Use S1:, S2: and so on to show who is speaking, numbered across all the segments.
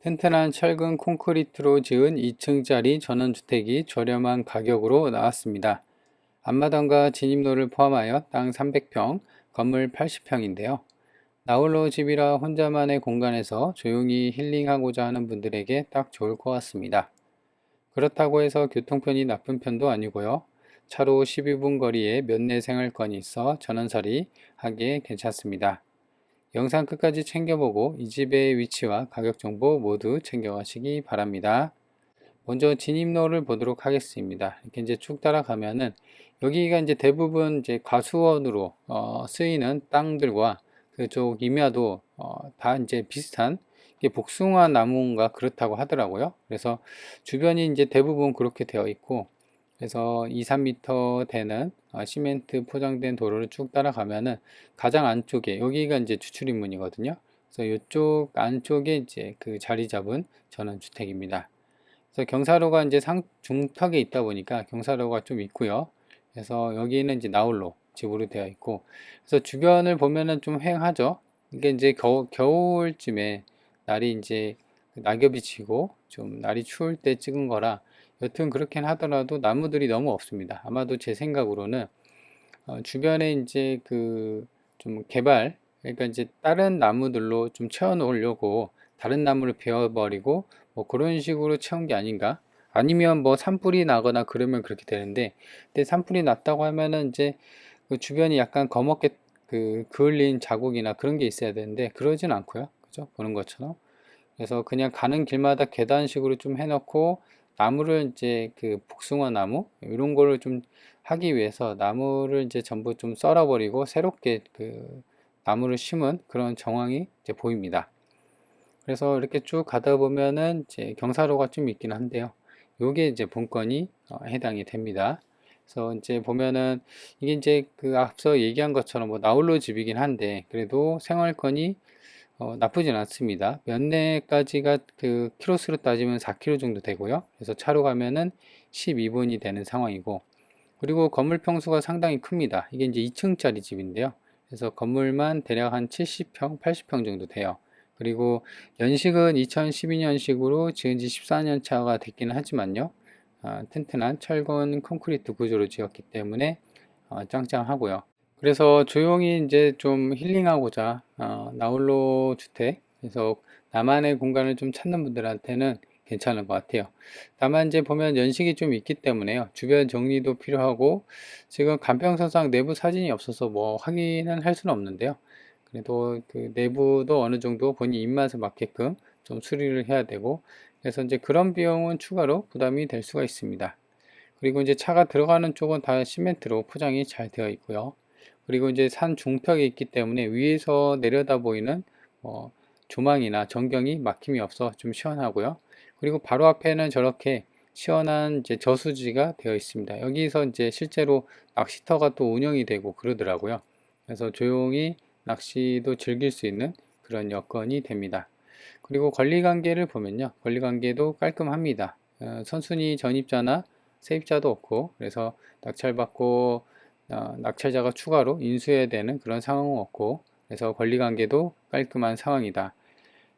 S1: 튼튼한 철근 콘크리트로 지은 2층짜리 전원주택이 저렴한 가격으로 나왔습니다. 앞마당과 진입로를 포함하여 땅 300평, 건물 80평인데요. 나홀로 집이라 혼자만의 공간에서 조용히 힐링하고자 하는 분들에게 딱 좋을 것 같습니다. 그렇다고 해서 교통편이 나쁜 편도 아니고요. 차로 12분 거리에 면내 생활권이 있어 전원살이 하기에 괜찮습니다. 영상 끝까지 챙겨보고 이 집의 위치와 가격 정보 모두 챙겨가시기 바랍니다. 먼저 진입로를 보도록 하겠습니다. 이렇게 이제 쭉 따라가면은 여기가 이제 대부분 이제 가수원으로 쓰이는 땅들과 그쪽 임야도 다 이제 비슷한 복숭아 나무인가 그렇다고 하더라고요. 그래서 주변이 이제 대부분 그렇게 되어 있고, 그래서 2, 3m 되는 시멘트 포장된 도로를 쭉 따라가면은 가장 안쪽에 여기가 이제 주출입문이거든요. 그래서 이쪽 안쪽에 이제 그 자리 잡은 전원주택입니다. 그래서 경사로가 이제 중턱에 있다 보니까 경사로가 좀 있고요. 그래서 여기는 이제 나홀로 집으로 되어 있고, 그래서 주변을 보면은 좀 휑하죠. 이게 이제 겨울쯤에 날이 이제 낙엽이 지고 좀 날이 추울 때 찍은 거라 여튼 그렇긴 하더라도 나무들이 너무 없습니다. 아마도 제 생각으로는 주변에 이제 그 좀 개발, 그러니까 이제 다른 나무들로 좀 채워 놓으려고 다른 나무를 베어버리고 뭐 그런 식으로 채운 게 아닌가. 아니면 뭐 산불이 나거나 그러면 그렇게 되는데, 근데 산불이 났다고 하면은 이제 그 주변이 약간 거먹게 그을린 자국이나 그런 게 있어야 되는데 그러진 않고요. 그죠? 보는 것처럼. 그래서 그냥 가는 길마다 계단식으로 좀 해놓고 나무를 이제 그 복숭아 나무 이런 거를 좀 하기 위해서 나무를 이제 전부 좀 썰어버리고 새롭게 그 나무를 심은 그런 정황이 이제 보입니다. 그래서 이렇게 쭉 가다 보면은 이제 경사로가 좀 있긴 한데요. 요게 이제 본건이 해당이 됩니다. 그래서 이제 보면은 이게 이제 그 앞서 얘기한 것처럼 뭐 나홀로 집이긴 한데 그래도 생활권이 나쁘진 않습니다. 면내까지가 그 키로수로 따지면 4km 정도 되고요. 그래서 차로 가면은 12분이 되는 상황이고, 그리고 건물 평수가 상당히 큽니다. 이게 이제 2층짜리 집인데요. 그래서 건물만 대략 한 70평, 80평 정도 돼요. 그리고 연식은 2012년식으로 지은 지 14년 차가 됐기는 하지만요. 튼튼한 철근 콘크리트 구조로 지었기 때문에 짱짱하고요. 그래서 조용히 이제 좀 힐링하고자 나홀로 주택, 그래서 나만의 공간을 좀 찾는 분들한테는 괜찮은 것 같아요. 다만 이제 보면 연식이 좀 있기 때문에요. 주변 정리도 필요하고, 지금 간평선상 내부 사진이 없어서 뭐 확인은 할 수는 없는데요. 그래도 그 내부도 어느 정도 본인 입맛에 맞게끔 좀 수리를 해야 되고, 그래서 이제 그런 비용은 추가로 부담이 될 수가 있습니다. 그리고 이제 차가 들어가는 쪽은 다 시멘트로 포장이 잘 되어 있고요. 그리고 이제 산 중턱에 있기 때문에 위에서 내려다 보이는 조망이나 전경이 막힘이 없어 좀 시원하고요. 그리고 바로 앞에는 저렇게 시원한 이제 저수지가 되어 있습니다. 여기서 이제 실제로 낚시터가 또 운영이 되고 그러더라고요. 그래서 조용히 낚시도 즐길 수 있는 그런 여건이 됩니다. 그리고 권리관계를 보면요. 권리관계도 깔끔합니다. 선순위 전입자나 세입자도 없고, 그래서 낙찰받고 낙찰자가 추가로 인수해야 되는 그런 상황은 없고, 그래서 권리관계도 깔끔한 상황이다.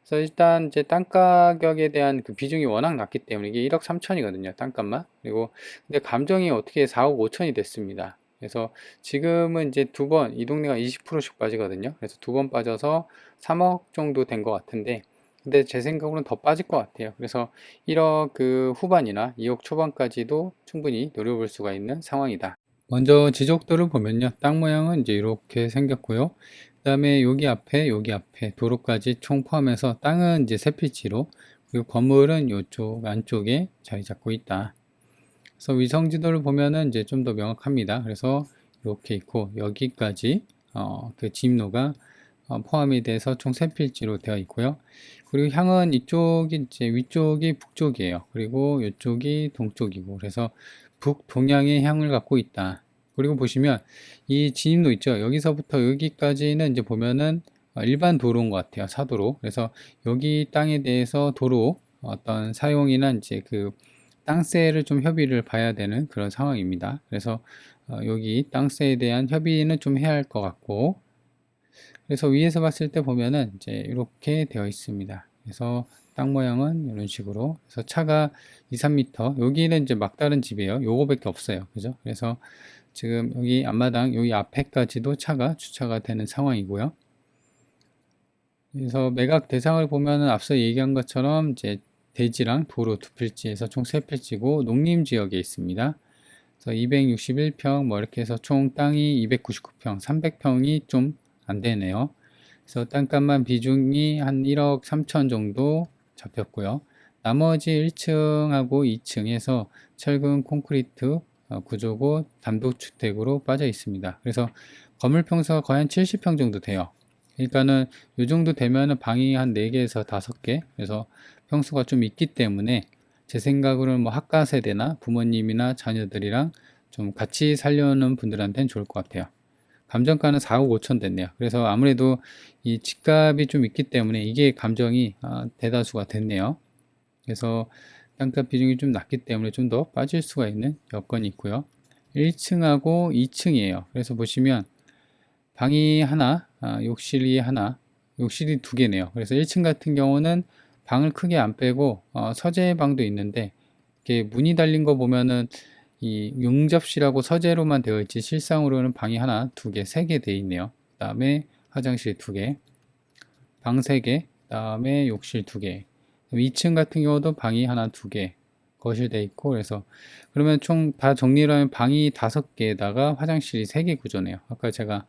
S1: 그래서 일단 이제 땅 가격에 대한 그 비중이 워낙 낮기 때문에 이게 1억 3천이거든요, 땅값만. 그리고 근데 감정이 어떻게 4억 5천이 됐습니다. 그래서 지금은 이제 두 번, 이 동네가 20%씩 빠지거든요. 그래서 두 번 빠져서 3억 정도 된 것 같은데, 근데 제 생각으로는 더 빠질 것 같아요. 그래서 1억 그 후반이나 2억 초반까지도 충분히 노려볼 수가 있는 상황이다. 먼저 지적도를 보면요. 땅 모양은 이제 이렇게 생겼고요. 그 다음에 여기 앞에 도로까지 총 포함해서 땅은 이제 세 필지로, 그리고 건물은 이쪽 안쪽에 자리 잡고 있다. 그래서 위성 지도를 보면은 이제 좀 더 명확합니다. 그래서 이렇게 있고 여기까지 그 진입로가 포함이 돼서 총 세 필지로 되어 있고요. 그리고 향은 이쪽이 이제 위쪽이 북쪽이에요. 그리고 이쪽이 동쪽이고, 그래서 북동향의 향을 갖고 있다. 그리고 보시면 이 진입로 있죠. 여기서부터 여기까지는 이제 보면은 일반 도로인 것 같아요. 사도로. 그래서 여기 땅에 대해서 도로 어떤 사용이나 이제 그 땅세를 좀 협의를 봐야 되는 그런 상황입니다. 그래서 여기 땅세에 대한 협의는 좀 해야 할 것 같고, 그래서 위에서 봤을 때 보면은 이제 이렇게 되어 있습니다. 그래서 땅 모양은 이런 식으로. 그래서 차가 2, 3m. 여기는 이제 막다른 집이에요. 요거밖에 없어요. 그죠? 그래서 지금 여기 앞마당, 여기 앞에까지도 차가 주차가 되는 상황이고요. 그래서 매각 대상을 보면은 앞서 얘기한 것처럼 이제 대지랑 도로 두 필지에서 총 세 필지고 농림 지역에 있습니다. 그래서 261평 뭐 이렇게 해서 총 땅이 299평, 300평이 좀 안 되네요. 그래서 땅값만 비중이 한 1억 3천 정도 잡혔고요. 나머지 1층하고 2층에서 철근 콘크리트 구조고 단독주택으로 빠져 있습니다. 그래서 건물 평수가 거의 한 70평 정도 돼요. 그러니까는 이 정도 되면은 방이 한 4개에서 5개, 그래서 평수가 좀 있기 때문에 제 생각으로는 뭐 학과 세대나 부모님이나 자녀들이랑 좀 같이 살려는 분들한테는 좋을 것 같아요. 감정가는 4억 5천 됐네요. 그래서 아무래도 이 집값이 좀 있기 때문에 이게 감정이 대다수가 됐네요. 그래서 땅값 비중이 좀 낮기 때문에 좀 더 빠질 수가 있는 여건이 있고요. 1층하고 2층이에요. 그래서 보시면 방이 하나, 욕실이 하나, 욕실이 두 개네요. 그래서 1층 같은 경우는 방을 크게 안 빼고 서재 방도 있는데 이렇게 문이 달린 거 보면은 이 용접실하고 서재로만 되어 있지 실상으로는 방이 하나, 두 개, 세 개 되어 있네요. 그 다음에 화장실 두 개, 방 세 개, 그 다음에 욕실 두 개. 2층 같은 경우도 방이 하나, 두 개, 거실 돼 있고 그래서 그러면 총 다 정리를 하면 방이 5개에다가 화장실이 3개 구조네요. 아까 제가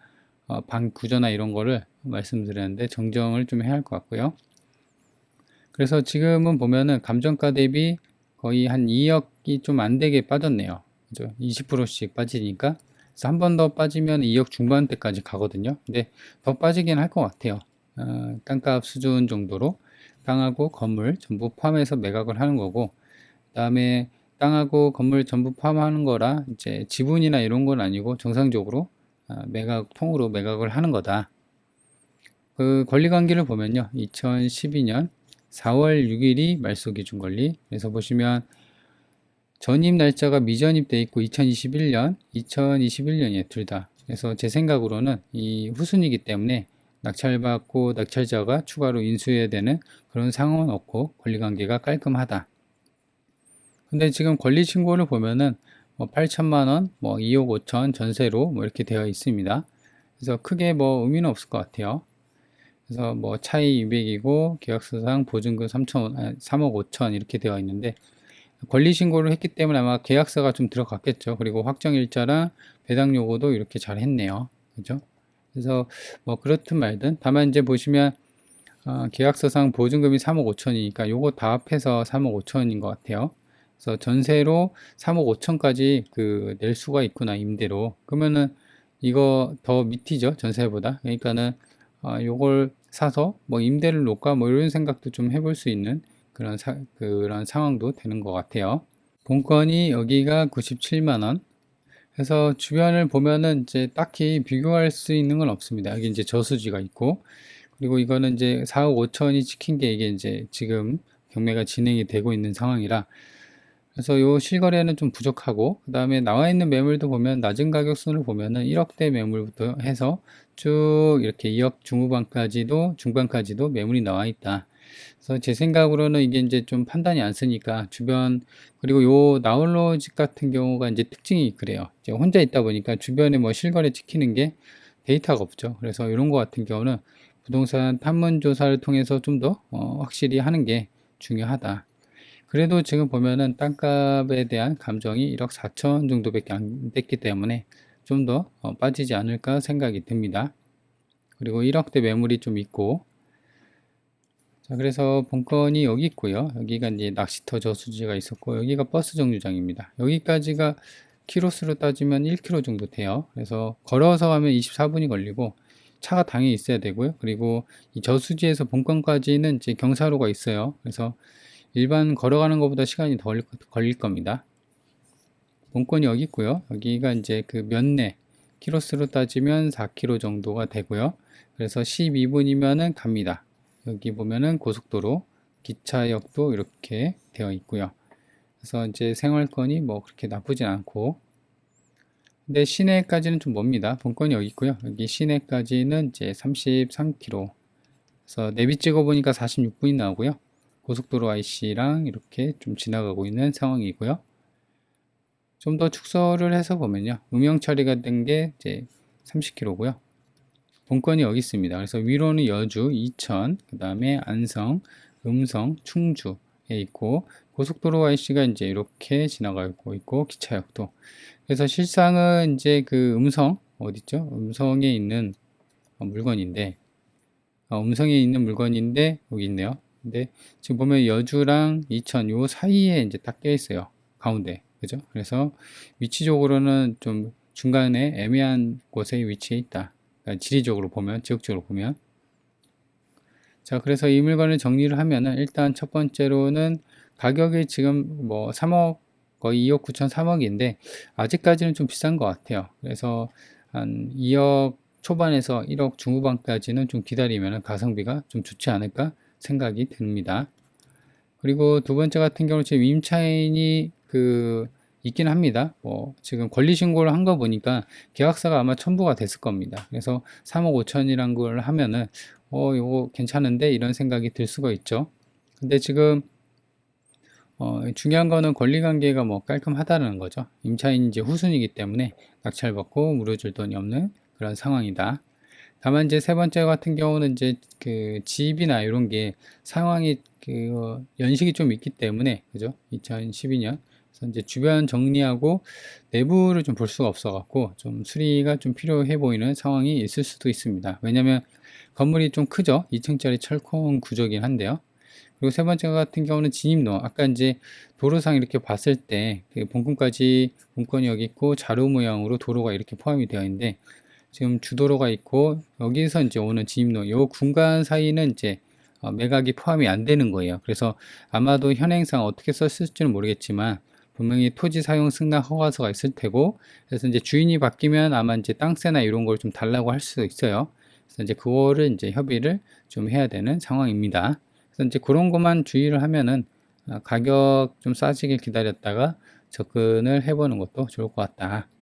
S1: 방 구조나 이런 거를 말씀드렸는데 정정을 좀 해야 할 것 같고요. 그래서 지금은 보면은 감정가 대비 거의 한 2억이 좀 안 되게 빠졌네요. 그죠? 20%씩 빠지니까. 그래서 한 번 더 빠지면 2억 중반대까지 가거든요. 근데 더 빠지긴 할 것 같아요. 땅값 수준 정도로 땅하고 건물 전부 포함해서 매각을 하는 거고, 그 다음에 땅하고 건물 전부 포함하는 거라 이제 지분이나 이런 건 아니고 정상적으로 통으로 매각을 하는 거다. 그 권리관계를 보면요. 2012년 4월 6일이 말소기준 권리. 그래서 보시면 전입 날짜가 미전입 돼 있고 2021년이에요. 둘 다. 그래서 제 생각으로는 이 후순위이기 때문에 낙찰받고 낙찰자가 추가로 인수해야 되는 그런 상황은 없고 권리관계가 깔끔하다. 근데 지금 권리신고를 보면은 뭐 8천만 원, 뭐 2억 5천 전세로 뭐 이렇게 되어 있습니다. 그래서 크게 뭐 의미는 없을 것 같아요. 그래서 뭐 차이 200이고 계약서상 보증금 3억 5천 이렇게 되어 있는데 권리 신고를 했기 때문에 아마 계약서가 좀 들어갔겠죠. 그리고 확정일자랑 배당 요구도 이렇게 잘 했네요. 그죠? 그래서 뭐 그렇든 말든 다만 이제 보시면 계약서상 보증금이 3억 5천이니까 요거 다 합해서 3억 5천인 것 같아요. 그래서 전세로 3억 5천까지 낼 수가 있구나, 임대로. 그러면은 이거 더 밑이죠, 전세보다. 그러니까는 요걸 사서 뭐 임대를 놓을까 뭐 이런 생각도 좀 해볼 수 있는 그런 상황도 되는 것 같아요. 본건이 여기가 97만 원. 그래서 주변을 보면은 이제 딱히 비교할 수 있는 건 없습니다. 여기 이제 저수지가 있고, 그리고 이거는 이제 4억 5천이 찍힌 게 이게 이제 지금 경매가 진행이 되고 있는 상황이라, 그래서 요 실거래는 좀 부족하고, 그 다음에 나와 있는 매물도 보면 낮은 가격선을 보면은 1억대 매물부터 해서 쭉 이렇게 2억 중반까지도 매물이 나와 있다. 그래서 제 생각으로는 이게 이제 좀 판단이 안 쓰니까 주변, 그리고 요 나홀로 집 같은 경우가 이제 특징이 그래요. 이제 혼자 있다 보니까 주변에 뭐 실거래 찍히는 게 데이터가 없죠. 그래서 이런 거 같은 경우는 부동산 탐문 조사를 통해서 좀 더 확실히 하는 게 중요하다. 그래도 지금 보면은 땅값에 대한 감정이 1억 4천 정도밖에 안 됐기 때문에 좀 더 빠지지 않을까 생각이 듭니다. 그리고 1억대 매물이 좀 있고, 자, 그래서 본건이 여기 있고요. 여기가 이제 낚시터 저수지가 있었고, 여기가 버스 정류장입니다. 여기까지가 키로수로 따지면 1km 정도 돼요. 그래서 걸어서 가면 24분이 걸리고, 차가 당연히 있어야 되고요. 그리고 이 저수지에서 본건까지는 이제 경사로가 있어요. 그래서 일반 걸어가는 것보다 시간이 더 걸릴 겁니다. 본건이 여기 있고요. 여기가 이제 그 면내, 키로수로 따지면 4km 정도가 되고요. 그래서 12분이면은 갑니다. 여기 보면은 고속도로, 기차역도 이렇게 되어 있고요. 그래서 이제 생활권이 뭐 그렇게 나쁘진 않고, 근데 시내까지는 좀 멉니다. 본건이 여기 있고요. 여기 시내까지는 이제 33km. 그래서 내비 찍어 보니까 46분이 나오고요. 고속도로 IC랑 이렇게 좀 지나가고 있는 상황이고요. 좀 더 축소를 해서 보면요. 음영 처리가 된 게 이제 30km고요. 본건이 여기 있습니다. 그래서 위로는 여주, 이천, 그 다음에 안성, 음성, 충주에 있고, 고속도로 IC가 이제 이렇게 지나가고 있고, 기차역도. 그래서 실상은 이제 그 음성, 어디죠? 음성에 있는 물건인데, 여기 있네요. 근데 지금 보면 여주랑 이천 요 사이에 이제 딱 껴 있어요. 가운데. 그죠? 그래서 위치적으로는 좀 중간에 애매한 곳에 위치해 있다. 그러니까 지리적으로 보면, 지역적으로 보면. 자, 그래서 이 물건을 정리를 하면은 일단 첫 번째로는 가격이 지금 뭐 3억, 거의 2억 9천 3억인데 아직까지는 좀 비싼 것 같아요. 그래서 한 2억 초반에서 1억 중후반까지는 좀 기다리면 가성비가 좀 좋지 않을까 생각이 듭니다. 그리고 두 번째 같은 경우는 지금 임차인이 있긴 합니다. 뭐 지금 권리 신고를 한 거 보니까 계약서가 아마 첨부가 됐을 겁니다. 그래서 3억 5천이란 걸 하면은 이거 괜찮은데 이런 생각이 들 수가 있죠. 근데 지금 중요한 거는 권리 관계가 뭐 깔끔하다는 거죠. 임차인이 이제 후순이기 때문에 낙찰받고 물어줄 돈이 없는 그런 상황이다. 다만 이제 세 번째 같은 경우는 이제 그 집이나 이런 게 상황이 연식이 좀 있기 때문에 그죠? 2012년 그래서 이제 주변 정리하고 내부를 좀 볼 수가 없어 갖고 좀 수리가 좀 필요해 보이는 상황이 있을 수도 있습니다. 왜냐면 건물이 좀 크죠? 2층짜리 철콘 구조긴 한데요. 그리고 세 번째 같은 경우는 진입로. 아까 이제 도로상 이렇게 봤을 때 본건까지 본건이 여기 있고 자루 모양으로 도로가 이렇게 포함이 되어 있는데 지금 주도로가 있고 여기서 이제 오는 진입로 요 공간 사이는 이제 매각이 포함이 안 되는 거예요. 그래서 아마도 현행상 어떻게 썼을지는 모르겠지만 분명히 토지 사용 승낙 허가서가 있을 테고 그래서 이제 주인이 바뀌면 아마 이제 땅세나 이런 걸 좀 달라고 할 수도 있어요. 그래서 이제 그거를 이제 협의를 좀 해야 되는 상황입니다. 그래서 이제 그런 것만 주의를 하면은 가격 좀 싸지길 기다렸다가 접근을 해보는 것도 좋을 것 같다.